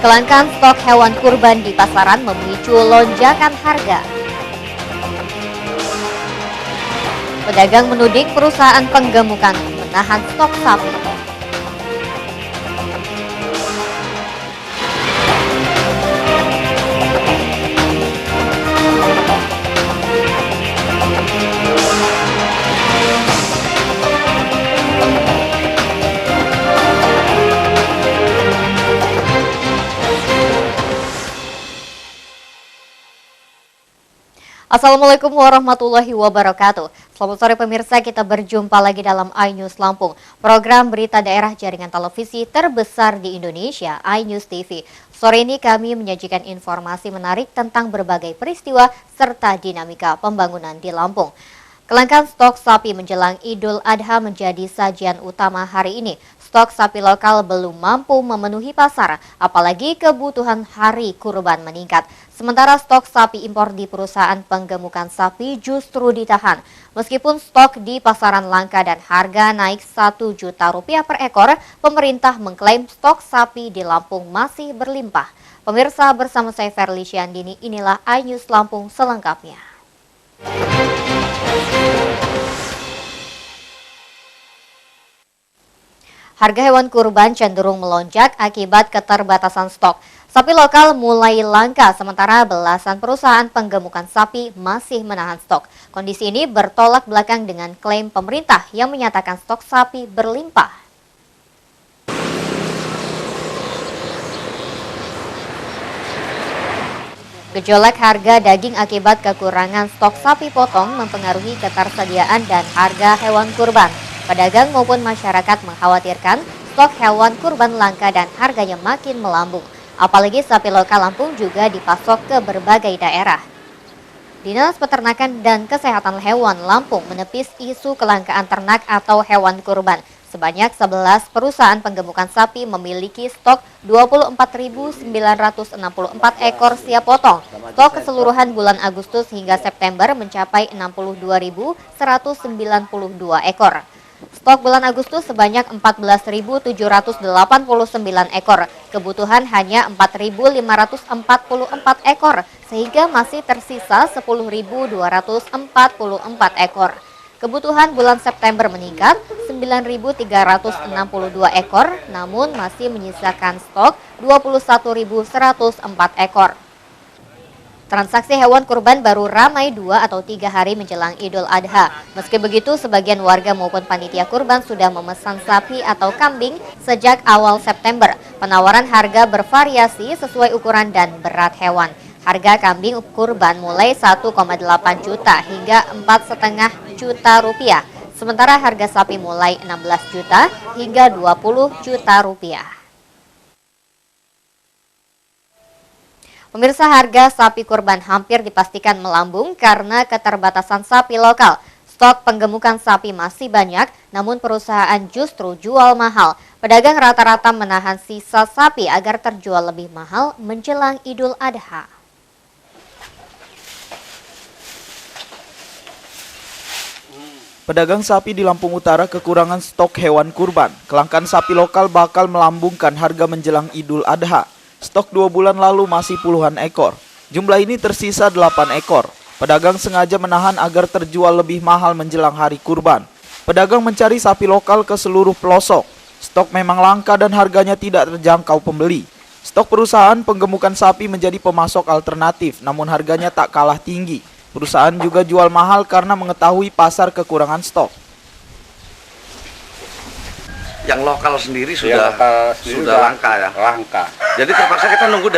Kelangkaan stok hewan kurban di pasaran memicu lonjakan harga. Pedagang menuding perusahaan penggemukan menahan stok sapi. Assalamualaikum warahmatullahi wabarakatuh. Selamat sore pemirsa, kita berjumpa lagi dalam iNews Lampung, program berita daerah jaringan televisi terbesar di Indonesia, iNews TV. Sore ini kami menyajikan informasi menarik tentang berbagai peristiwa serta dinamika pembangunan di Lampung. Kelangkaan stok sapi menjelang Idul Adha menjadi sajian utama hari ini. Stok sapi lokal belum mampu memenuhi pasar, apalagi kebutuhan hari kurban meningkat. Sementara stok sapi impor di perusahaan penggemukan sapi justru ditahan. Meskipun stok di pasaran langka dan harga naik Rp1 juta per ekor, pemerintah mengklaim stok sapi di Lampung masih berlimpah. Pemirsa, bersama saya Ferly Syandini, inilah iNews Lampung selengkapnya. Harga hewan kurban cenderung melonjak akibat keterbatasan stok. Sapi lokal mulai langka, sementara belasan perusahaan penggemukan sapi masih menahan stok. Kondisi ini bertolak belakang dengan klaim pemerintah yang menyatakan stok sapi berlimpah. Gejolak harga daging akibat kekurangan stok sapi potong mempengaruhi ketersediaan dan harga hewan kurban. Pedagang maupun masyarakat mengkhawatirkan stok hewan kurban langka dan harganya makin melambung. Apalagi sapi lokal Lampung juga dipasok ke berbagai daerah. Dinas Peternakan dan Kesehatan Hewan Lampung menepis isu kelangkaan ternak atau hewan kurban. Sebanyak 11 perusahaan penggemukan sapi memiliki stok 24.964 ekor siap potong. Stok keseluruhan bulan Agustus hingga September mencapai 62.192 ekor. Stok bulan Agustus sebanyak 14.789 ekor. Kebutuhan hanya 4.544 ekor, sehingga masih tersisa 10.244 ekor. Kebutuhan bulan September meningkat 9.362 ekor, namun masih menyisakan stok 21.104 ekor. Transaksi hewan kurban baru ramai 2 atau 3 hari menjelang Idul Adha. Meski begitu, sebagian warga maupun panitia kurban sudah memesan sapi atau kambing sejak awal September. Penawaran harga bervariasi sesuai ukuran dan berat hewan. Harga kambing kurban mulai 1,8 juta hingga 4,5 juta rupiah. Sementara harga sapi mulai 16 juta hingga 20 juta rupiah. Pemirsa, harga sapi kurban hampir dipastikan melambung karena keterbatasan sapi lokal. Stok penggemukan sapi masih banyak, namun perusahaan justru jual mahal. Pedagang rata-rata menahan sisa sapi agar terjual lebih mahal menjelang Idul Adha. Pedagang sapi di Lampung Utara kekurangan stok hewan kurban. Kelangkaan sapi lokal bakal melambungkan harga menjelang Idul Adha. Stok 2 bulan lalu masih puluhan ekor. Jumlah ini tersisa 8 ekor. Pedagang sengaja menahan agar terjual lebih mahal menjelang hari kurban. Pedagang mencari sapi lokal ke seluruh pelosok. Stok memang langka dan harganya tidak terjangkau pembeli. Stok perusahaan penggemukan sapi menjadi pemasok alternatif, namun harganya tak kalah tinggi. Perusahaan juga jual mahal karena mengetahui pasar kekurangan stok. Yang lokal sendiri sudah langka ya? Langka. Jadi terpaksa kita nunggu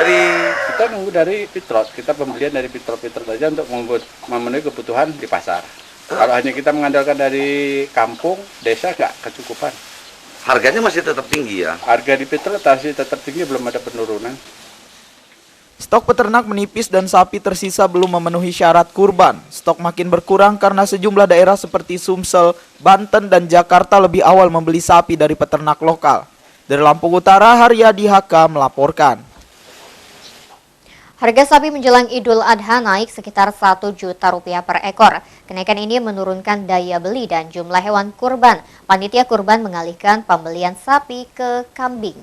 dari Fitrot. Kita pembelian dari Fitrot aja untuk memenuhi kebutuhan di pasar. Kalau hanya kita mengandalkan dari kampung, desa nggak kecukupan. Harganya masih tetap tinggi ya? Harga di Fitrot masih tetap tinggi, belum ada penurunan. Stok peternak menipis dan sapi tersisa belum memenuhi syarat kurban. Stok makin berkurang karena sejumlah daerah seperti Sumsel, Banten, dan Jakarta lebih awal membeli sapi dari peternak lokal. Dari Lampung Utara, Haryadi HK melaporkan. Harga sapi menjelang Idul Adha naik sekitar Rp1 juta per ekor. Kenaikan ini menurunkan daya beli dan jumlah hewan kurban. Panitia kurban mengalihkan pembelian sapi ke kambing.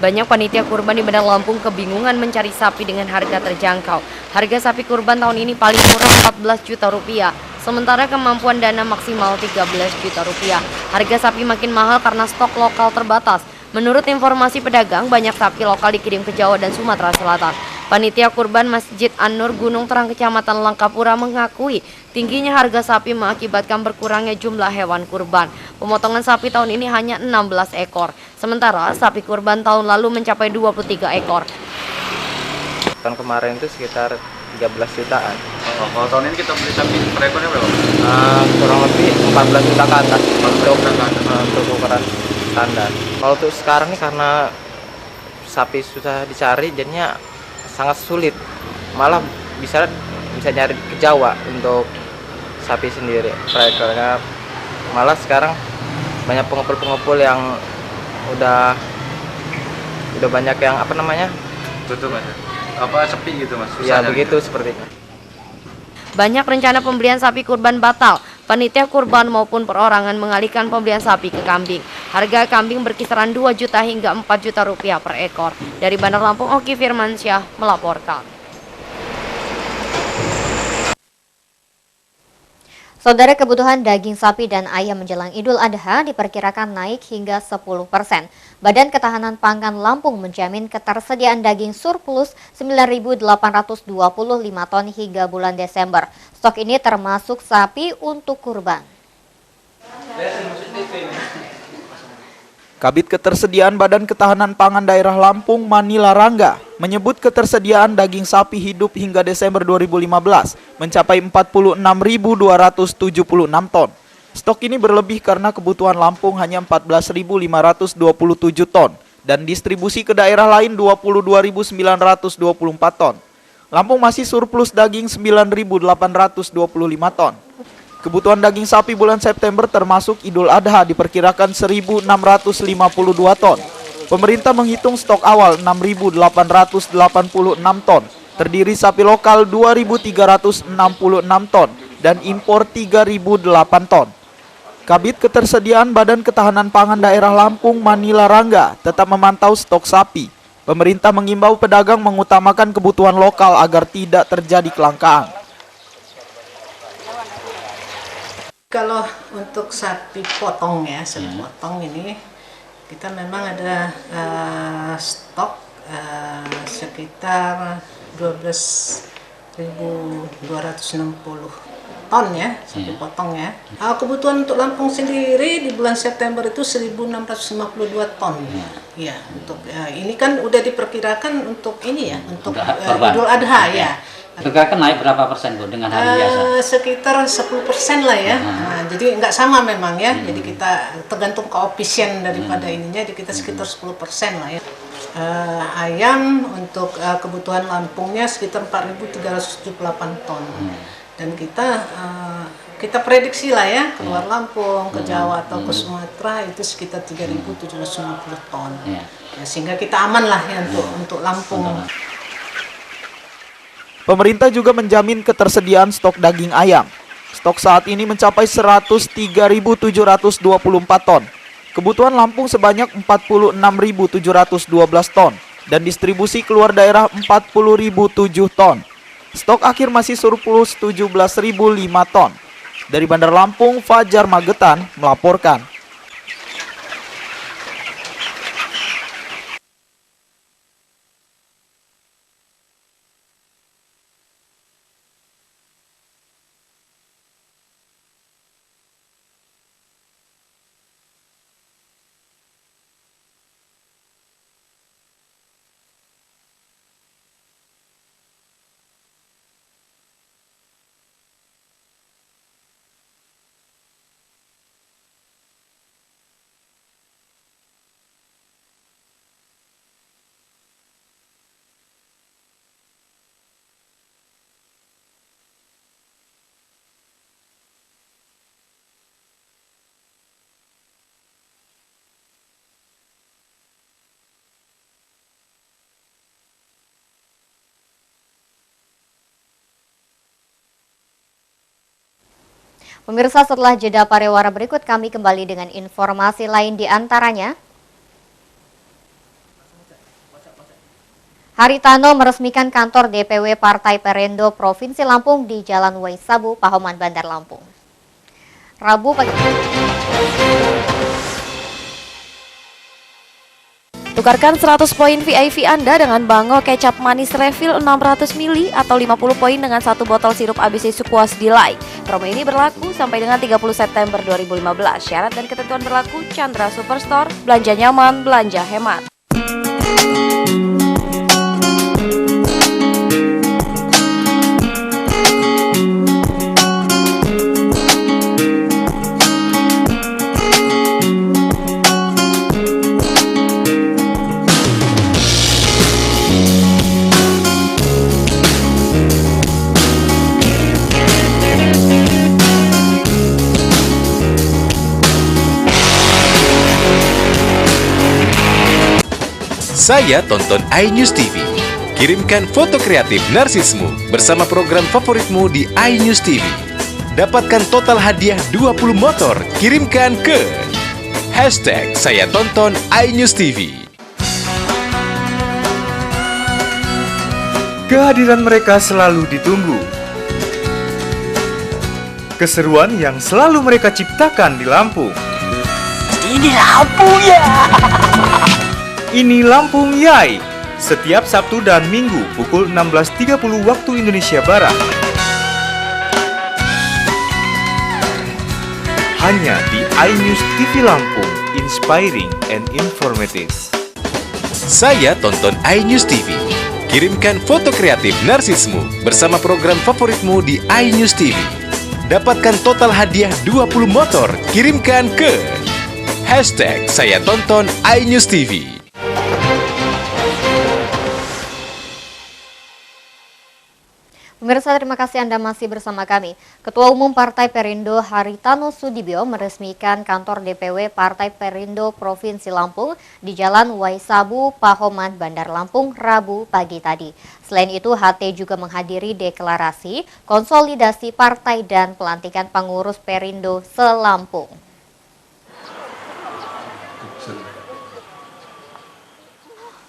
Banyak panitia kurban di Bandar Lampung kebingungan mencari sapi dengan harga terjangkau. Harga sapi kurban tahun ini paling murah 14 juta rupiah, sementara kemampuan dana maksimal 13 juta rupiah. Harga sapi makin mahal karena stok lokal terbatas. Menurut informasi pedagang, banyak sapi lokal dikirim ke Jawa dan Sumatera Selatan. Panitia kurban Masjid An-Nur Gunung Terang Kecamatan Langkapura mengakui tingginya harga sapi mengakibatkan berkurangnya jumlah hewan kurban. Pemotongan sapi tahun ini hanya 16 ekor, sementara sapi kurban tahun lalu mencapai 23 ekor. Tahun kemarin itu sekitar 13 jutaan. Kalau tahun ini kita beli sapi per ekornya berapa? Kurang lebih 14 juta ke atas untuk ukuran standar. Kalau untuk sekarang nih karena sapi susah dicari, jadinya sangat sulit. Malah bisa nyari ke Jawa untuk sapi sendiri. Karena malah sekarang banyak pengepul-pengepul yang udah banyak yang Tutup mas. Apa sepi gitu mas? Ya begitu seperti itu. Banyak rencana pembelian sapi kurban batal. Panitia kurban maupun perorangan mengalihkan pembelian sapi ke kambing. Harga kambing berkisaran 2 juta hingga 4 juta rupiah per ekor. Dari Bandar Lampung, Oki Firmansyah melaporkan. Saudara, kebutuhan daging sapi dan ayam menjelang Idul Adha diperkirakan naik hingga 10%. Badan Ketahanan Pangan Lampung menjamin ketersediaan daging surplus 9.825 ton hingga bulan Desember. Stok ini termasuk sapi untuk kurban. Kabid Ketersediaan Badan Ketahanan Pangan Daerah Lampung, Manila Rangga, menyebut ketersediaan daging sapi hidup hingga Desember 2015 mencapai 46.276 ton. Stok ini berlebih karena kebutuhan Lampung hanya 14.527 ton dan distribusi ke daerah lain 22.924 ton. Lampung masih surplus daging 9.825 ton. Kebutuhan daging sapi bulan September termasuk Idul Adha diperkirakan 1.652 ton. Pemerintah menghitung stok awal 6.886 ton, terdiri sapi lokal 2.366 ton dan impor 3.008 ton. Kabid Ketersediaan Badan Ketahanan Pangan Daerah Lampung, Manila Rangga, tetap memantau stok sapi. Pemerintah mengimbau pedagang mengutamakan kebutuhan lokal agar tidak terjadi kelangkaan. Kalau untuk sapi potong ya, sapi potong ini kita memang ada stok sekitar 12.260 ton ya, sapi potong ya. Kebutuhan untuk Lampung sendiri di bulan September itu 1.652 ton. Ya, untuk ini kan udah diperkirakan untuk ini ya, untuk Idul Adha ya. Perkirakan naik berapa persen Bu dengan hari biasa? Sekitar 10% lah ya. Jadi nggak sama memang ya. Jadi kita tergantung koefisien daripada ininya. Jadi kita sekitar 10% lah ya. Ayam untuk kebutuhan Lampungnya sekitar 4.378 ton. Dan kita prediksi lah ya keluar Lampung, ke Jawa atau ke Sumatera itu sekitar 3.750 ton. Ya, sehingga kita aman lah ya untuk Lampung. Pemerintah juga menjamin ketersediaan stok daging ayam. Stok saat ini mencapai 103.724 ton. Kebutuhan Lampung sebanyak 46.712 ton dan distribusi keluar daerah 40.007 ton. Stok akhir masih surplus 17.005 ton. Dari Bandar Lampung, Fajar Magetan melaporkan. Pemirsa, setelah jeda pariwara berikut kami kembali dengan informasi lain di antaranya. Haritano meresmikan kantor DPW Partai Perindo Provinsi Lampung di Jalan Waisabu, Pahoman, Bandar Lampung. Rabu pagi. Tukarkan 100 poin VIP Anda dengan Bango kecap manis refill 600 ml atau 50 poin dengan 1 botol sirup ABC Sukuas Delight. Promo ini berlaku sampai dengan 30 September 2015. Syarat dan ketentuan berlaku. Chandra Superstore, belanja nyaman, belanja hemat. Saya tonton iNews TV. Kirimkan foto kreatif narsismu bersama program favoritmu di iNews TV. Dapatkan total hadiah 20 motor. Kirimkan ke #SayaTonton iNews TV. Kehadiran mereka selalu ditunggu. Keseruan yang selalu mereka ciptakan di Lampung. Ini Lampung ya! Ini Lampung Yai, setiap Sabtu dan Minggu pukul 16.30 waktu Indonesia Barat. Hanya di iNews TV Lampung, inspiring and informative. Saya tonton iNews TV. Kirimkan foto kreatif narsismu bersama program favoritmu di iNews TV. Dapatkan total hadiah 20 motor. Kirimkan ke #SayaTonton iNews TV. Pemirsa, terima kasih Anda masih bersama kami. Ketua Umum Partai Perindo Haritano Sudibyo meresmikan kantor DPW Partai Perindo Provinsi Lampung di Jalan Waisabu, Pahoman, Bandar Lampung, Rabu pagi tadi. Selain itu, HT juga menghadiri deklarasi, konsolidasi partai dan pelantikan pengurus Perindo se-Lampung.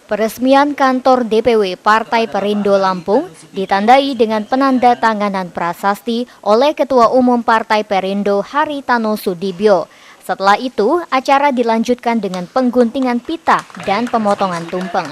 Peresmian kantor DPW Partai Perindo Lampung ditandai dengan penandatanganan prasasti oleh Ketua Umum Partai Perindo Haritano Sudibyo. Setelah itu, acara dilanjutkan dengan pengguntingan pita dan pemotongan tumpeng.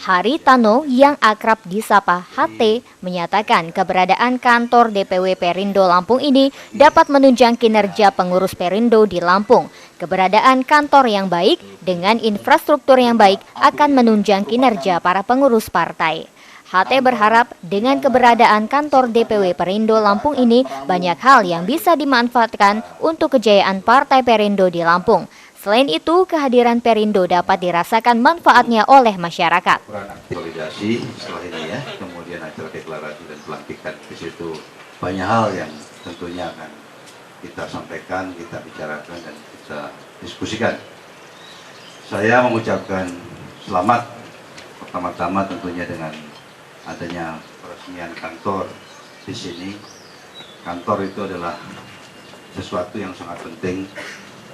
Haritano yang akrab disapa HT menyatakan keberadaan kantor DPW Perindo Lampung ini dapat menunjang kinerja pengurus Perindo di Lampung. Keberadaan kantor yang baik dengan infrastruktur yang baik akan menunjang kinerja para pengurus partai. HT berharap dengan keberadaan kantor DPW Perindo Lampung ini banyak hal yang bisa dimanfaatkan untuk kejayaan Partai Perindo di Lampung. Selain itu, kehadiran Perindo dapat dirasakan manfaatnya oleh masyarakat. Konsolidasi setelah ini ya, kemudian acara deklarasi dan pelantikan, di situ banyak hal yang tentunya akan kita sampaikan, kita bicarakan dan kita diskusikan. Saya mengucapkan selamat pertama-tama tentunya dengan adanya peresmian kantor di sini. Kantor itu adalah sesuatu yang sangat penting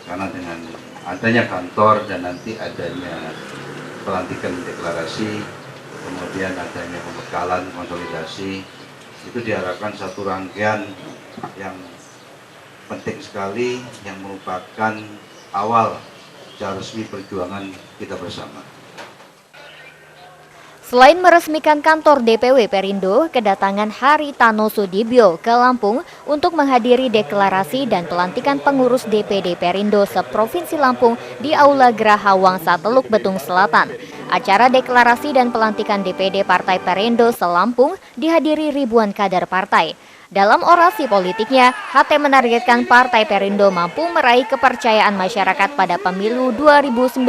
karena dengan adanya kantor dan nanti adanya pelantikan deklarasi, kemudian adanya pembekalan konsolidasi, itu diharapkan satu rangkaian yang penting sekali yang merupakan awal secara resmi perjuangan kita bersama. Selain meresmikan kantor DPW Perindo, kedatangan Haritano Sudibyo ke Lampung untuk menghadiri deklarasi dan pelantikan pengurus DPD Perindo se-Provinsi Lampung di Aula Geraha Wangsa Teluk Betung Selatan. Acara deklarasi dan pelantikan DPD Partai Perindo se-Lampung dihadiri ribuan kader partai. Dalam orasi politiknya, HT menargetkan Partai Perindo mampu meraih kepercayaan masyarakat pada pemilu 2019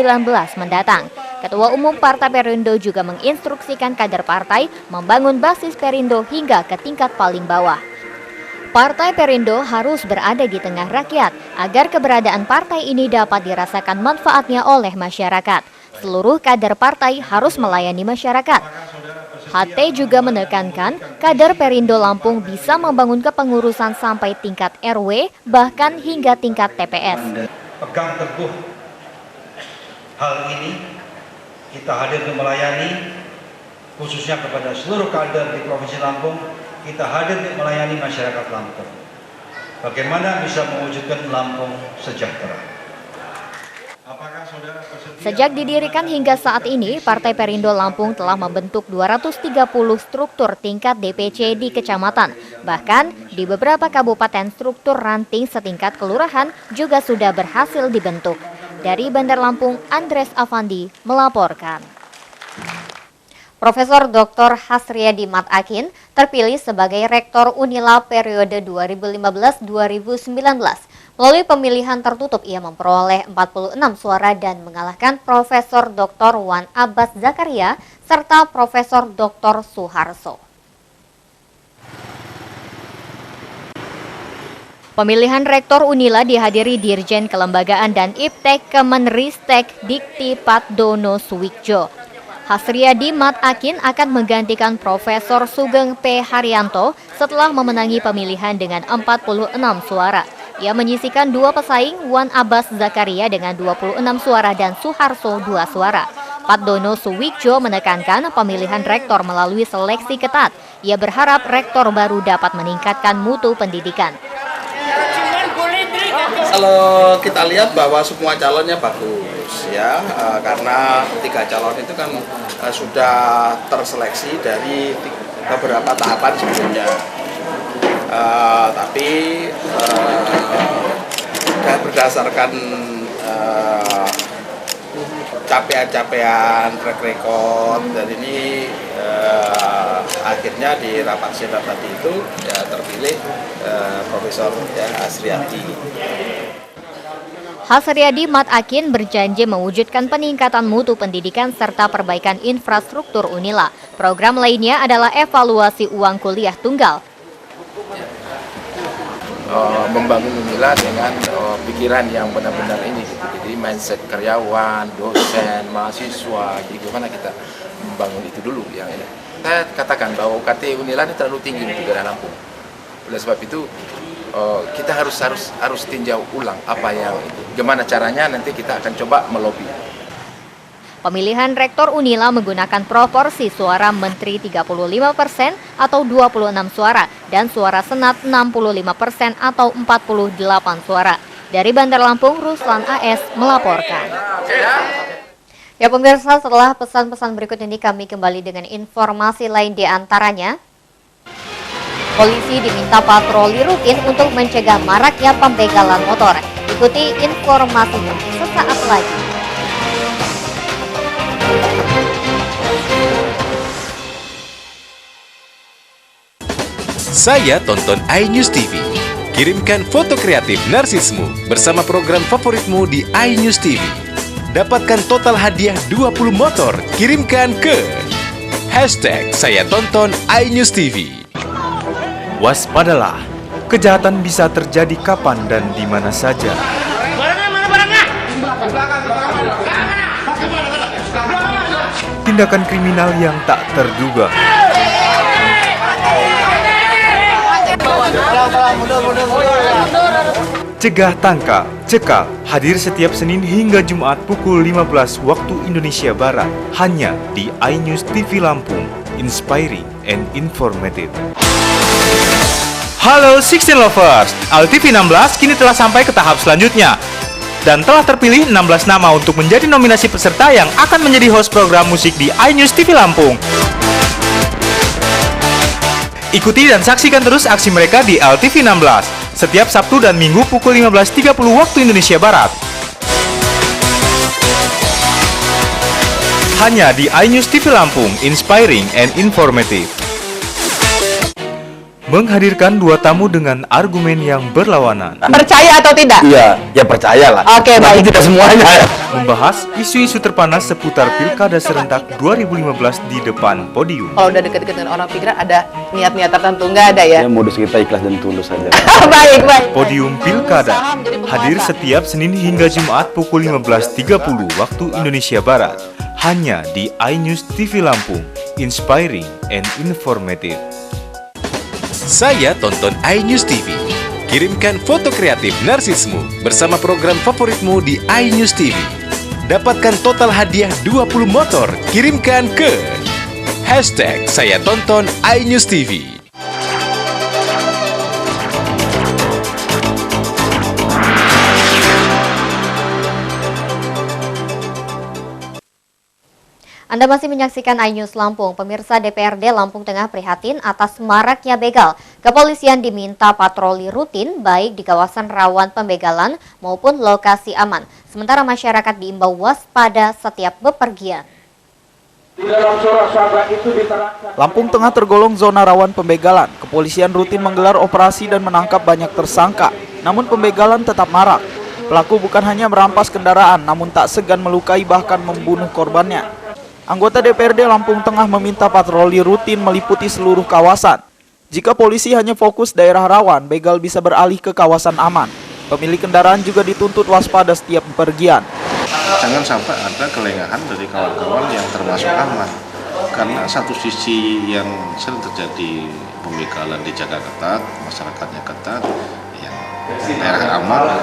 mendatang. Ketua Umum Partai Perindo juga menginstruksikan kader partai membangun basis Perindo hingga ke tingkat paling bawah. Partai Perindo harus berada di tengah rakyat agar keberadaan partai ini dapat dirasakan manfaatnya oleh masyarakat. Seluruh kader partai harus melayani masyarakat. HT juga menekankan kader Perindo Lampung bisa membangun kepengurusan sampai tingkat RW, bahkan hingga tingkat TPS. Pegang teguh hal ini, kita hadir untuk melayani khususnya kepada seluruh kader di Provinsi Lampung, kita hadir untuk melayani masyarakat Lampung. Bagaimana bisa mewujudkan Lampung sejahtera? Sejak didirikan hingga saat ini, Partai Perindo Lampung telah membentuk 230 struktur tingkat DPC di kecamatan. Bahkan, di beberapa kabupaten struktur ranting setingkat kelurahan juga sudah berhasil dibentuk. Dari Bandar Lampung, Andres Afandi melaporkan. Profesor Dr. Hasriyadi Matakin terpilih sebagai Rektor Unila periode 2015-2019. Melalui pemilihan tertutup, ia memperoleh 46 suara dan mengalahkan Profesor Dr. Wan Abbas Zakaria serta Profesor Dr. Suharso. Pemilihan Rektor Unila dihadiri Dirjen Kelembagaan dan Iptek Kemenristek Dikti Patdono Suwikjo. Hasriyadi Matakin akan menggantikan Profesor Sugeng P. Haryanto setelah memenangi pemilihan dengan 46 suara. Ia menyisihkan dua pesaing, Wan Abbas Zakaria dengan 26 suara dan Suharso 2 suara. Patdono Suwikjo menekankan pemilihan rektor melalui seleksi ketat. Ia berharap rektor baru dapat meningkatkan mutu pendidikan. Kalau kita lihat bahwa semua calonnya bagus ya, karena 3 calon itu kan sudah terseleksi dari beberapa tahapan sebelumnya. Tapi berdasarkan capaian track record dan ini akhirnya di rapat sidang tadi itu ya terpilih Profesor Hasriyadi. Hasriyadi Matakin berjanji mewujudkan peningkatan mutu pendidikan serta perbaikan infrastruktur Unila. Program lainnya adalah evaluasi uang kuliah tunggal. Membangun Unila dengan pikiran yang benar-benar ini gitu. Jadi mindset karyawan, dosen, mahasiswa, jadi gimana kita membangun itu dulu yang ini. Saya katakan bahwa UKT Unila ini terlalu tinggi untuk daerah Lampung. Oleh sebab itu kita harus tinjau ulang apa yang itu. Gimana caranya nanti kita akan coba melobi. Pemilihan Rektor Unila menggunakan proporsi suara Menteri 35% atau 26 suara dan suara Senat 65% atau 48 suara. Dari Bandar Lampung, Ruslan AS melaporkan. Ya pemirsa, setelah pesan-pesan berikut ini kami kembali dengan informasi lain di antaranya. Polisi diminta patroli rutin untuk mencegah maraknya pembegalan motor. Ikuti informasinya sesaat lagi. Saya tonton iNews TV. Kirimkan foto kreatif narsismu bersama program favoritmu di iNews TV. Dapatkan total hadiah 20 motor. Kirimkan ke #SayaTonton iNews TV. Waspadalah, kejahatan bisa terjadi kapan dan di mana saja. Tindakan kriminal yang tak terduga. Cegah, tangkal, cekal, hadir setiap Senin hingga Jumat pukul 15 waktu Indonesia Barat, hanya di iNews TV Lampung, inspiring and informative. Halo 16 Lovers, ALTV 16 kini telah sampai ke tahap selanjutnya dan telah terpilih 16 nama untuk menjadi nominasi peserta yang akan menjadi host program musik di iNews TV Lampung. Ikuti dan saksikan terus aksi mereka di ALTV 16 setiap Sabtu dan Minggu pukul 15.30 waktu Indonesia Barat. Hanya di iNews TV Lampung, inspiring and informative. Menghadirkan dua tamu dengan argumen yang berlawanan. Percaya atau tidak? Iya, ya percayalah. Oke, baik. Tidak semuanya. Membahas isu-isu terpanas seputar Pilkada Serentak 2015 di depan podium. Kalau udah deket-deket dengan orang pikiran ada niat-niat tertentu, nggak ada ya? Ya modus kita ikhlas dan tulus saja. Baik, baik. Podium Pilkada hadir setiap Senin hingga Jumat pukul 15.30 waktu Indonesia Barat. Hanya di iNews TV Lampung, inspiring and informative. Saya tonton iNews TV. Kirimkan foto kreatif narsismu bersama program favoritmu di iNews TV. Dapatkan total hadiah 20 motor. Kirimkan ke #Saya Tonton iNews TV. Anda masih menyaksikan iNews Lampung. Pemirsa, DPRD Lampung Tengah prihatin atas maraknya begal. Kepolisian diminta patroli rutin baik di kawasan rawan pembegalan maupun lokasi aman. Sementara masyarakat diimbau waspada setiap bepergian. Lampung Tengah tergolong zona rawan pembegalan. Kepolisian rutin menggelar operasi dan menangkap banyak tersangka. Namun pembegalan tetap marak. Pelaku bukan hanya merampas kendaraan, namun tak segan melukai bahkan membunuh korbannya. Anggota DPRD Lampung Tengah meminta patroli rutin meliputi seluruh kawasan. Jika polisi hanya fokus daerah rawan, begal bisa beralih ke kawasan aman. Pemilik kendaraan juga dituntut waspada setiap bepergian. Jangan sampai ada kelengahan dari kawan-kawan yang termasuk aman. Karena satu sisi yang sering terjadi pembegalan dijaga ketat, masyarakatnya ketat, yang daerah aman,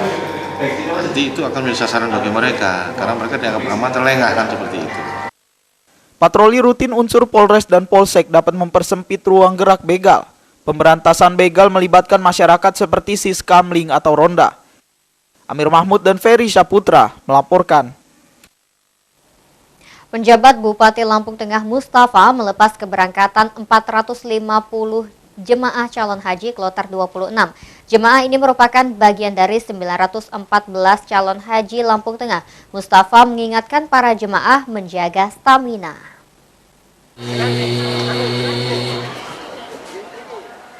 nanti itu akan menjadi sasaran bagi mereka. Karena mereka dianggap aman, terlengah kan seperti itu. Patroli rutin unsur Polres dan Polsek dapat mempersempit ruang gerak begal. Pemberantasan begal melibatkan masyarakat seperti Siskamling atau Ronda. Amir Mahmud dan Ferry Saputra melaporkan. Penjabat Bupati Lampung Tengah Mustafa melepas keberangkatan 450 jemaah calon haji kloter 26. Jemaah ini merupakan bagian dari 914 calon haji Lampung Tengah. Mustafa mengingatkan para jemaah menjaga stamina.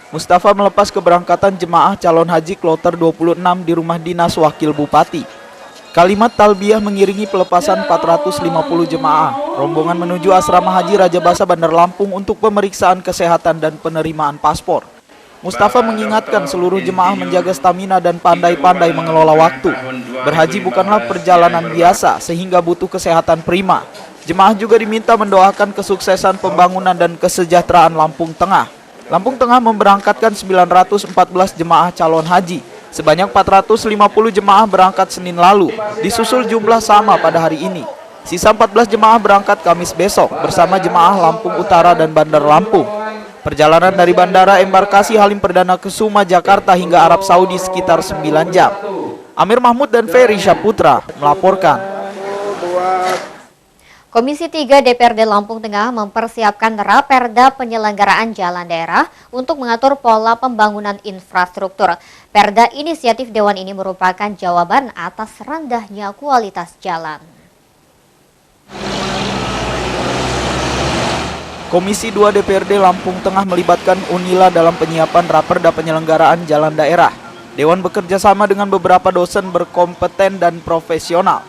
Mustafa melepas keberangkatan jemaah calon haji kloter 26 di rumah dinas Wakil Bupati. Kalimat talbiyah mengiringi pelepasan 450 jemaah. Rombongan menuju asrama haji Raja Basa Bandar Lampung untuk pemeriksaan kesehatan dan penerimaan paspor. Mustafa mengingatkan seluruh jemaah menjaga stamina dan pandai-pandai mengelola waktu. Berhaji bukanlah perjalanan biasa sehingga butuh kesehatan prima. Jemaah juga diminta mendoakan kesuksesan pembangunan dan kesejahteraan Lampung Tengah. Lampung Tengah memberangkatkan 914 jemaah calon haji. Sebanyak 450 jemaah berangkat Senin lalu, disusul jumlah sama pada hari ini. Sisa 14 jemaah berangkat Kamis besok bersama jemaah Lampung Utara dan Bandar Lampung. Perjalanan dari Bandara Embarkasi Halim Perdana Kusuma Jakarta hingga Arab Saudi sekitar 9 jam. Amir Mahmud dan Ferry Saputra melaporkan. Komisi 3 DPRD Lampung Tengah mempersiapkan raperda penyelenggaraan jalan daerah untuk mengatur pola pembangunan infrastruktur. Perda inisiatif Dewan ini merupakan jawaban atas rendahnya kualitas jalan. Komisi 2 DPRD Lampung Tengah melibatkan Unila dalam penyiapan raperda penyelenggaraan jalan daerah. Dewan bekerja sama dengan beberapa dosen berkompeten dan profesional.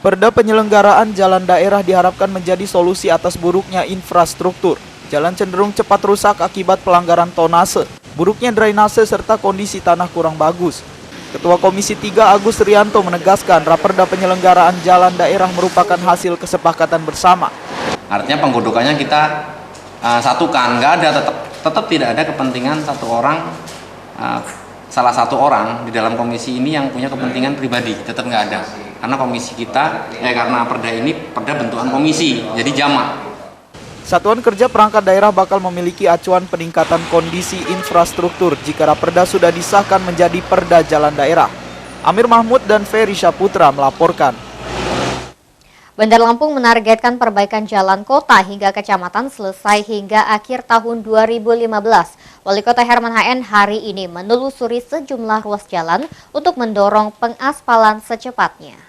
Perda penyelenggaraan jalan daerah diharapkan menjadi solusi atas buruknya infrastruktur. Jalan cenderung cepat rusak akibat pelanggaran tonase, buruknya drainase serta kondisi tanah kurang bagus. Ketua Komisi 3 Agus Rianto menegaskan raperda penyelenggaraan jalan daerah merupakan hasil kesepakatan bersama. Artinya penggodokannya kita satukan, nggak ada tetap tidak ada kepentingan satu orang, salah satu orang di dalam komisi ini yang punya kepentingan pribadi, tetap nggak ada. Karena komisi kita, karena perda ini perda bentukan komisi, jadi jamak. Satuan Kerja Perangkat Daerah bakal memiliki acuan peningkatan kondisi infrastruktur jika raperda sudah disahkan menjadi perda jalan daerah. Amir Mahmud dan Ferry Saputra melaporkan. Bandar Lampung menargetkan perbaikan jalan kota hingga kecamatan selesai hingga akhir tahun 2015. Wali Kota Herman HN hari ini menelusuri sejumlah ruas jalan untuk mendorong pengaspalan secepatnya.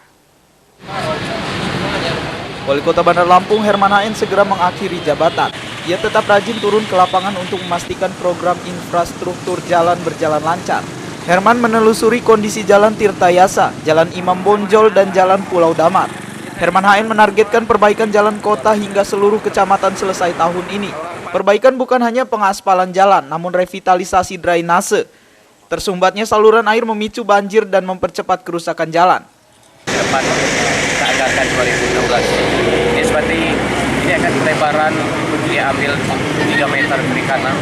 Wali Kota Bandar Lampung Herman HN segera mengakhiri jabatan. Ia tetap rajin turun ke lapangan untuk memastikan program infrastruktur jalan berjalan lancar. Herman menelusuri kondisi Jalan Tirtayasa, Jalan Imam Bonjol, dan Jalan Pulau Damar. Herman HN menargetkan perbaikan jalan kota hingga seluruh kecamatan selesai tahun ini. Perbaikan bukan hanya pengaspalan jalan, namun revitalisasi drainase. Tersumbatnya saluran air memicu banjir dan mempercepat kerusakan jalan. Depan kita anggarkan 2016. Ini seperti ini akan pelebaran diambil 3 meter kiri kanan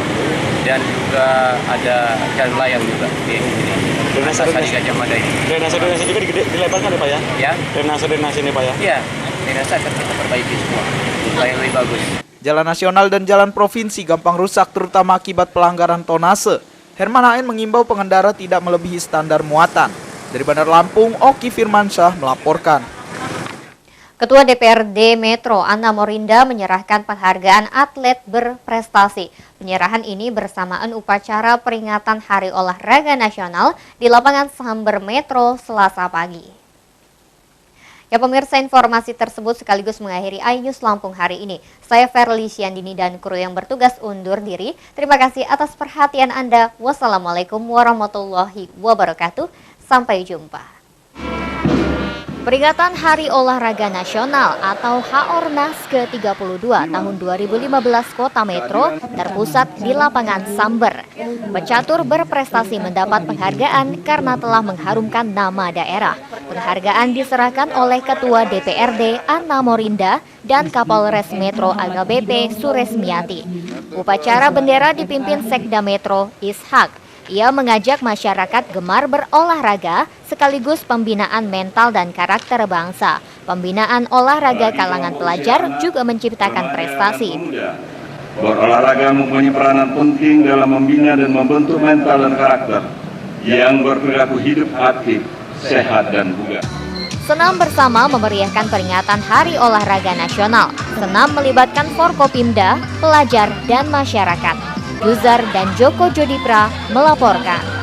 dan juga ada jalan layang juga di sini. Drainase Gajah Mada ini. Drainase juga dilebarkan ya Pak ya? Ya. Drainase ini Pak ya? Iya. Drainase akan kita perbaiki semua supaya lebih bagus. Jalan nasional dan jalan provinsi gampang rusak terutama akibat pelanggaran tonnase. Herman Haen mengimbau pengendara tidak melebihi standar muatan. Dari Bandar Lampung, Oki Firmansyah melaporkan. Ketua DPRD Metro Anna Morinda menyerahkan penghargaan atlet berprestasi. Penyerahan ini bersamaan upacara peringatan Hari Olahraga Nasional di lapangan Samber Metro Selasa pagi. Ya pemirsa, informasi tersebut sekaligus mengakhiri iNews Lampung hari ini. Saya Verly Siandini dan kru yang bertugas undur diri. Terima kasih atas perhatian Anda. Wassalamualaikum warahmatullahi wabarakatuh. Sampai jumpa. Peringatan Hari Olahraga Nasional atau HORNAS ke-32 tahun 2015 Kota Metro terpusat di lapangan Samber. Pecatur berprestasi mendapat penghargaan karena telah mengharumkan nama daerah. Penghargaan diserahkan oleh Ketua DPRD Anna Morinda dan Kapolres Metro AKBP Suresmiati. Upacara bendera dipimpin Sekda Metro Ishak. Ia mengajak masyarakat gemar berolahraga sekaligus pembinaan mental dan karakter bangsa. Pembinaan olahraga kalangan pelajar juga menciptakan prestasi. Berolahraga mempunyai peranan penting dalam membina dan membentuk mental dan karakter yang berperilaku hidup aktif, sehat dan bugar. Senam bersama memeriahkan peringatan Hari Olahraga Nasional. Senam melibatkan Forkopimda, pelajar, dan masyarakat. Guzar dan Joko Jodipra melaporkan.